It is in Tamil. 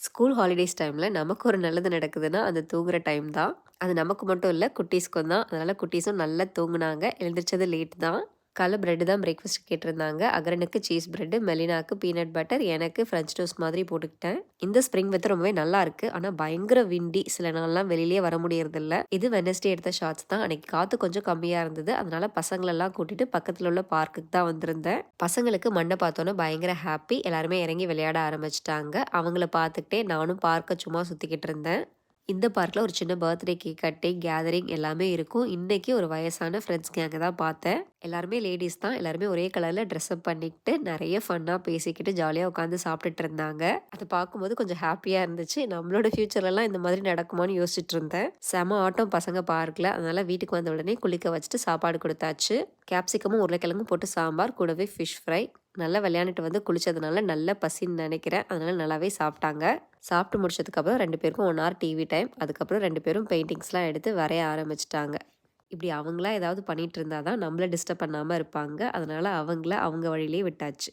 ஸ்கூல் ஹாலிடேஸ் டைம்ல நமக்கு ஒரு நல்லது நடக்குதுன்னா, அது தூங்குற டைம் தான். அது நமக்கு மட்டும் இல்ல, குட்டீஸ்க்கும் தான். அதனால குட்டீஸும் நல்லா தூங்குனாங்க. எழுந்திரிச்சது லேட் தான். காலைல பிரெட் தான் பிரேக்ஃபாஸ்ட் கேட்டிருந்தாங்க. அகரனுக்கு சீஸ் பிரெட், மெலினாக்கு பீனட் பட்டர், எனக்கு ஃப்ரெஞ்ச் டோஸ்ட் மாதிரி போட்டுக்கிட்டேன். இந்த ஸ்ப்ரிங் வெதர் ரொம்பவே நல்லா இருக்கு. ஆனா பயங்கர விண்டி. சில நாள்லாம் வெளியிலயே வர முடியறதில்ல. இது வெட்னஸ்டே எடுத்த ஷார்ட்ஸ் தான். அன்னைக்கு காத்து கொஞ்சம் கம்மியா இருந்தது. அதனால பசங்களெல்லாம் கூட்டிட்டு பக்கத்துல உள்ள பார்க்குக்கு தான் வந்திருந்தேன். பசங்களுக்கு மண்ண பார்த்தோனே பயங்கர ஹாப்பி. எல்லாருமே இறங்கி விளையாட ஆரம்பிச்சுட்டாங்க. அவங்கள பார்த்துக்கிட்டே நானும் பார்க்க சும்மா சுத்திக்கிட்டு இருந்தேன். இந்த பார்க்ல ஒரு சின்ன பர்த்டே கேக் கட்டிங், கேதரிங் எல்லாமே இருக்கும். இன்னைக்கு ஒரு வயசான ஃப்ரெண்ட்ஸ் கேங்க தான் பார்த்தேன். எல்லாருமே லேடீஸ் தான். எல்லாருமே ஒரே கலர்ல ட்ரெஸ் அப் பண்ணிக்கிட்டு நெறைய ஃபன்னா பேசிக்கிட்டு ஜாலியா உட்காந்து சாப்பிட்டுட்டு இருந்தாங்க. அத பார்க்கும்போது கொஞ்சம் ஹாப்பியா இருந்துச்சு. நம்மளோட ஃபியூச்சர்லலாம் இந்த மாதிரி நடக்குமான்னு யோசிச்சுட்டு இருந்தேன். செம ஆட்டம் பசங்க பார்க்ல. அதனால வீட்டுக்கு வந்த உடனே குளிக்க வச்சுட்டு சாப்பாடு குடுத்தாச்சு. கேப்சிகமும் உருளைக்கிழங்கும் போட்டு சாம்பார், கூடவே ஃபிஷ் ஃப்ரை. நல்லா விளையாண்டுட்டு வந்து குளிச்சதுனால நல்ல பசின்னு நெனைக்கிறேன். அதனால நல்லாவே சாப்பிட்டாங்க. சாப்பிட்டு முடிச்சதுக்கப்புறம் 2 பேருக்கும் 1 ஹவர் டிவி டைம். அதுக்கப்புறம் 2 பேரும் பெயிண்டிங்ஸ்லாம் எடுத்து வரைய ஆரம்பிச்சுட்டாங்க. இப்படி அவங்களா ஏதாவது பண்ணிட்டு இருந்தா தான் நம்மள டிஸ்டர்ப் பண்ணாம இருப்பாங்க. அதனால அவங்கள அவங்க வழியிலேயே விட்டாச்சு.